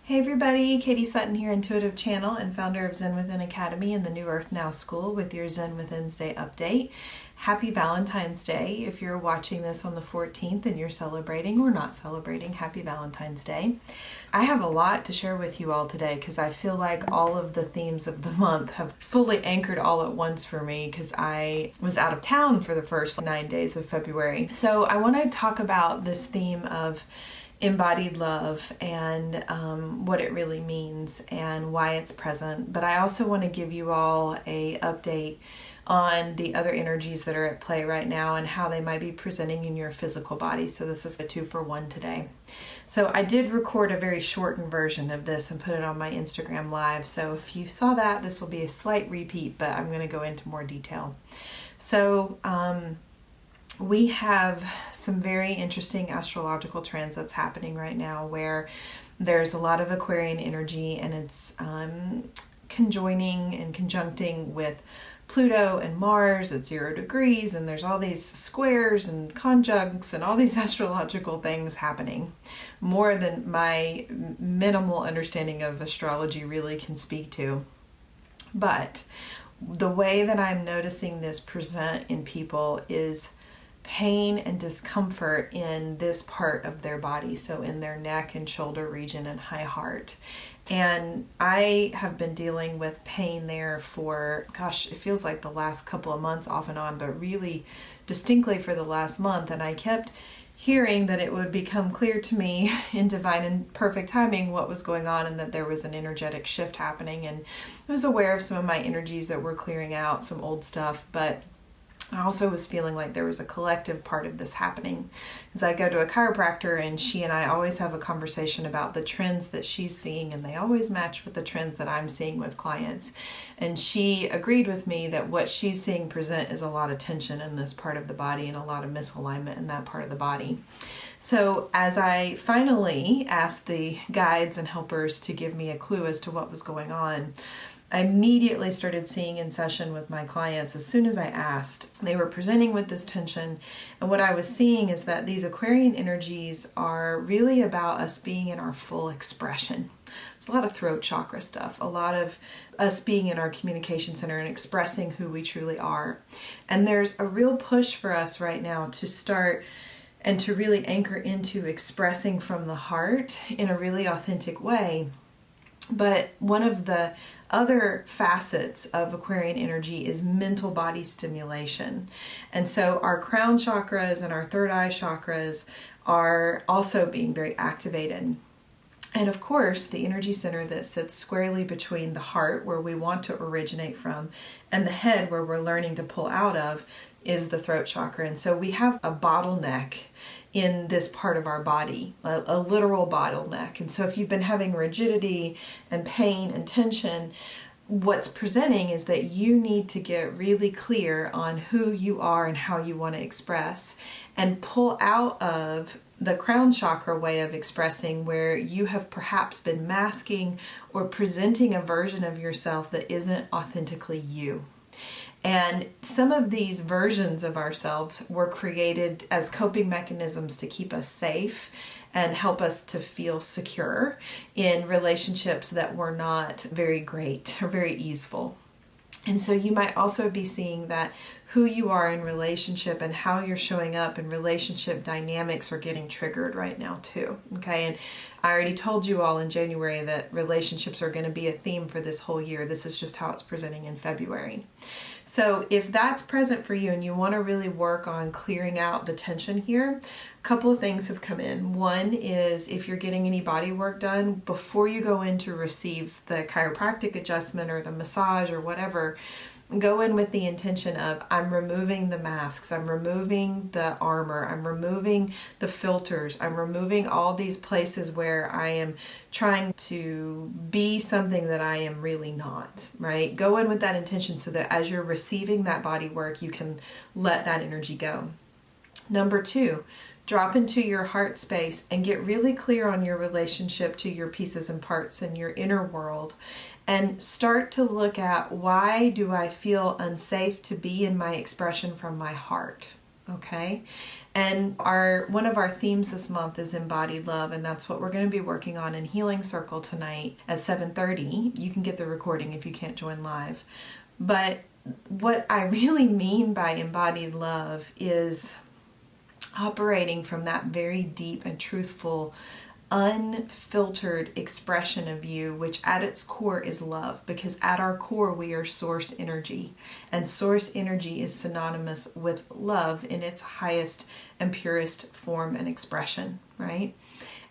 Hey everybody, Katie Sutton here, Intuitive Channel and founder of Zen Within Academy and the New Earth Now School with your Zen Within's Day update. Happy Valentine's Day. If you're watching this on the 14th and you're celebrating or not celebrating, happy Valentine's Day. I have a lot to share with you all today because I feel like all of the themes of the month have fully anchored all at once for me because I was out of town for the first 9 days of February. So I want to talk about this theme of embodied love and what it really means and why it's present. But I also want to give you all a update on the other energies that are at play right now and how they might be presenting in your physical body. So this is a 2-for-1 today. So I did record a very shortened version of this and put it on my Instagram live. So if you saw that, this will be a slight repeat, but I'm going to go into more detail. So we have some very interesting astrological transits happening right now where there's a lot of Aquarian energy and it's conjoining and conjuncting with Pluto and Mars at 0 degrees, and there's all these squares and conjuncts and all these astrological things happening, more than my minimal understanding of astrology really can speak to. But the way that I'm noticing this present in people is pain and discomfort in this part of their body, so in their neck and shoulder region and high heart. And I have been dealing with pain there for, gosh, it feels like the last couple of months off and on, but really distinctly for the last month. And I kept hearing that it would become clear to me in divine and perfect timing what was going on and that there was an energetic shift happening. And I was aware of some of my energies that were clearing out, some old stuff, but I also was feeling like there was a collective part of this happening. As I go to a chiropractor and she and I always have a conversation about the trends that she's seeing, and they always match with the trends that I'm seeing with clients. And she agreed with me that what she's seeing present is a lot of tension in this part of the body and a lot of misalignment in that part of the body. So as I finally asked the guides and helpers to give me a clue as to what was going on, I immediately started seeing in session with my clients as soon as I asked. They were presenting with this tension, and what I was seeing is that these Aquarian energies are really about us being in our full expression. It's a lot of throat chakra stuff, a lot of us being in our communication center and expressing who we truly are. And there's a real push for us right now to start and to really anchor into expressing from the heart in a really authentic way. But one of the other facets of Aquarian energy is mental body stimulation. And so our crown chakras and our third eye chakras are also being very activated. And of course, the energy center that sits squarely between the heart, where we want to originate from, and the head, where we're learning to pull out of, is the throat chakra. And so we have a bottleneck in this part of our body, a literal bottleneck. And so if you've been having rigidity and pain and tension, what's presenting is that you need to get really clear on who you are and how you want to express, and pull out of the crown chakra way of expressing where you have perhaps been masking or presenting a version of yourself that isn't authentically you. And some of these versions of ourselves were created as coping mechanisms to keep us safe and help us to feel secure in relationships that were not very great or very easeful. And so you might also be seeing that who you are in relationship and how you're showing up in relationship dynamics are getting triggered right now too. Okay, and I already told you all in January that relationships are going to be a theme for this whole year. This is just how it's presenting in February. So if that's present for you and you want to really work on clearing out the tension here, a couple of things have come in. One is if you're getting any body work done, before you go in to receive the chiropractic adjustment or the massage or whatever, go in with the intention of, I'm removing the masks, I'm removing the armor, I'm removing the filters, I'm removing all these places where I am trying to be something that I am really not, right? Go in with that intention so that as you're receiving that body work, you can let that energy go. Number 2, drop into your heart space and get really clear on your relationship to your pieces and parts in your inner world, and start to look at, why do I feel unsafe to be in my expression from my heart? Okay? And one of our themes this month is Embodied Love, and that's what we're going to be working on in Healing Circle tonight at 7:30. You can get the recording if you can't join live. But what I really mean by embodied love is operating from that very deep and truthful, unfiltered expression of you, which at its core is love, because at our core we are source energy, and source energy is synonymous with love in its highest and purest form and expression, right?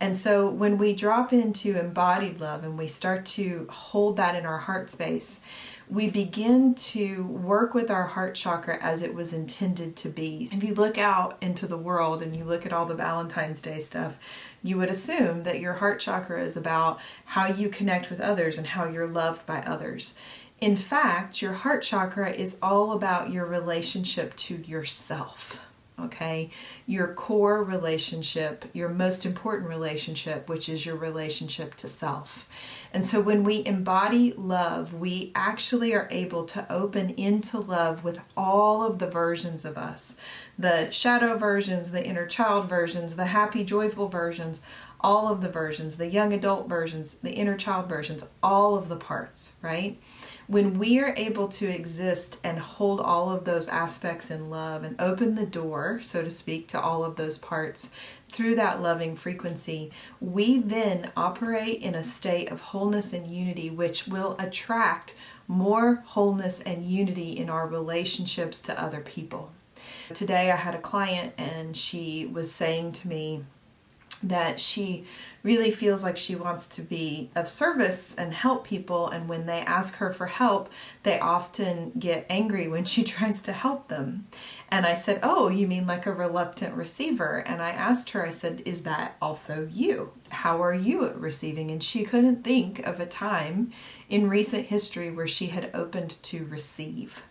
And so when we drop into embodied love and we start to hold that in our heart space, we begin to work with our heart chakra as it was intended to be. If you look out into the world and you look at all the Valentine's Day stuff, you would assume that your heart chakra is about how you connect with others and how you're loved by others. In fact, your heart chakra is all about your relationship to yourself. Okay, your core relationship, your most important relationship, which is your relationship to self. And so when we embody love, we actually are able to open into love with all of the versions of us, the shadow versions, the inner child versions, the happy, joyful versions, all of the versions, the young adult versions, the inner child versions, all of the parts, right? When we are able to exist and hold all of those aspects in love and open the door, so to speak, to all of those parts through that loving frequency, we then operate in a state of wholeness and unity, which will attract more wholeness and unity in our relationships to other people. Today I had a client and she was saying to me that she really feels like she wants to be of service and help people, and when they ask her for help, they often get angry when she tries to help them. And I said, "Oh, you mean like a reluctant receiver?" And I asked her, I said, "Is that also you? How are you at receiving?" And she couldn't think of a time in recent history where she had opened to receive.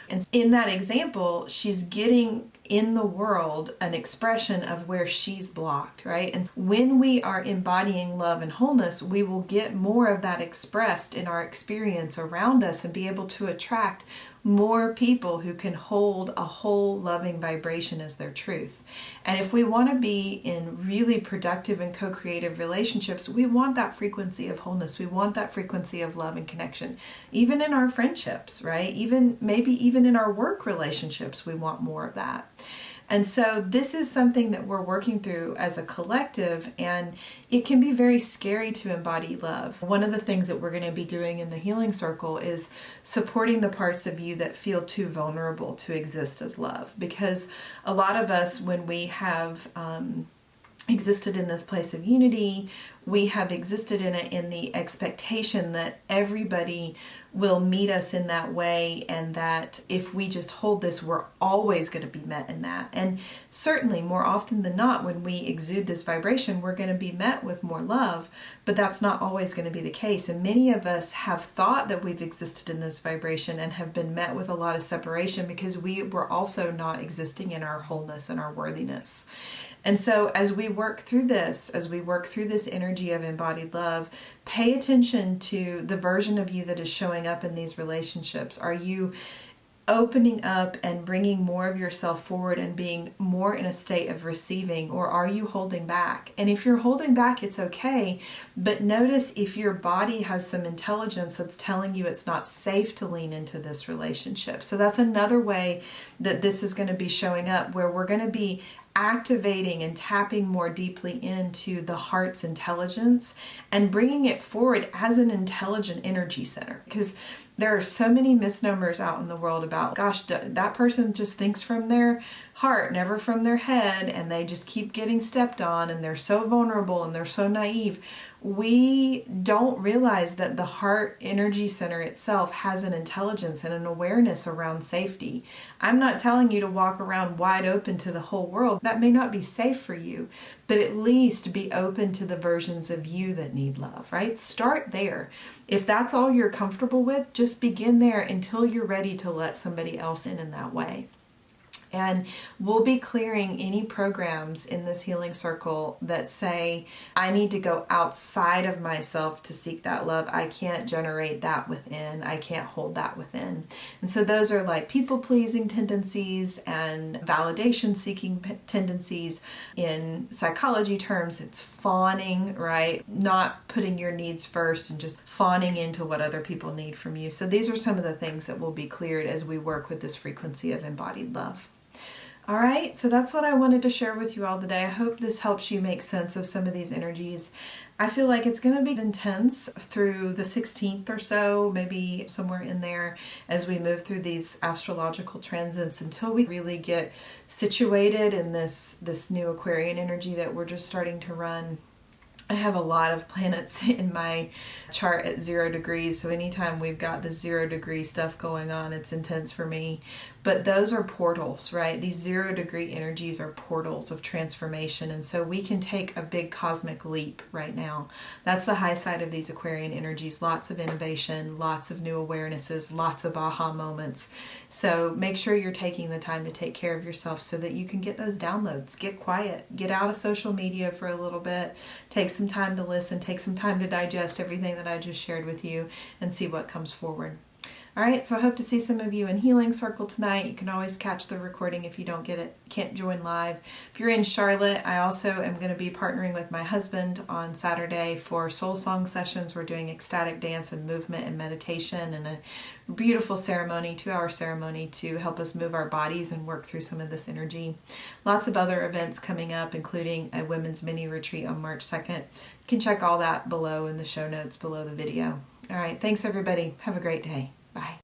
And in that example, she's getting in the world an expression of where she's blocked, right? And when we are embodying love and wholeness, we will get more of that expressed in our experience around us and be able to attract more people who can hold a whole loving vibration as their truth. And if we want to be in really productive and co-creative relationships, we want that frequency of wholeness. We want that frequency of love and connection. Even in our friendships, right? Maybe even in our work relationships, we want more of that. And so this is something that we're working through as a collective, and it can be very scary to embody love. One of the things that we're going to be doing in the Healing Circle is supporting the parts of you that feel too vulnerable to exist as love. Because a lot of us, when we have existed in this place of unity, we have existed in it in the expectation that everybody will meet us in that way, and that if we just hold this, we're always going to be met in that. And certainly more often than not, when we exude this vibration, we're going to be met with more love, but that's not always going to be the case. And many of us have thought that we've existed in this vibration and have been met with a lot of separation because we were also not existing in our wholeness and our worthiness. And so as we work through this energy of embodied love, pay attention to the version of you that is showing up in these relationships. Are you opening up and bringing more of yourself forward and being more in a state of receiving, or are you holding back? And if you're holding back, it's okay, but notice if your body has some intelligence that's telling you it's not safe to lean into this relationship. So that's another way that this is going to be showing up, where we're going to be activating and tapping more deeply into the heart's intelligence and bringing it forward as an intelligent energy center. Because there are so many misnomers out in the world about, gosh, that person just thinks from their heart, never from their head, and they just keep getting stepped on, and they're so vulnerable and they're so naive. We don't realize that the heart energy center itself has an intelligence and an awareness around safety. I'm not telling you to walk around wide open to the whole world. That may not be safe for you, but at least be open to the versions of you that need love, right? Start there. If that's all you're comfortable with, just begin there until you're ready to let somebody else in that way. And we'll be clearing any programs in this healing circle that say, I need to go outside of myself to seek that love. I can't generate that within. I can't hold that within. And so those are like people-pleasing tendencies and validation-seeking tendencies. In psychology terms, it's fawning, right? Not putting your needs first and just fawning into what other people need from you. So these are some of the things that will be cleared as we work with this frequency of embodied love. All right, so that's what I wanted to share with you all today. I hope this helps you make sense of some of these energies. I feel like it's going to be intense through the 16th or so, maybe somewhere in there, as we move through these astrological transits until we really get situated in this new Aquarian energy that we're just starting to run. I have a lot of planets in my chart at 0 degrees, so anytime we've got the 0 degree stuff going on, it's intense for me. But those are portals, right? These 0 degree energies are portals of transformation, and so we can take a big cosmic leap right now. That's the high side of these Aquarian energies. Lots of innovation, lots of new awarenesses, lots of aha moments. So make sure you're taking the time to take care of yourself so that you can get those downloads. Get quiet. Get out of social media for a little bit. Take some time to listen. Take some time to digest everything that I just shared with you and see what comes forward. All right, so I hope to see some of you in Healing Circle tonight. You can always catch the recording if you can't join live. If you're in Charlotte, I also am going to be partnering with my husband on Saturday for soul song sessions. We're doing ecstatic dance and movement and meditation and a beautiful ceremony, 2-hour ceremony to help us move our bodies and work through some of this energy. Lots of other events coming up, including a women's mini retreat on March 2nd. You can check all that below in the show notes below the video. All right, thanks everybody. Have a great day. Bye.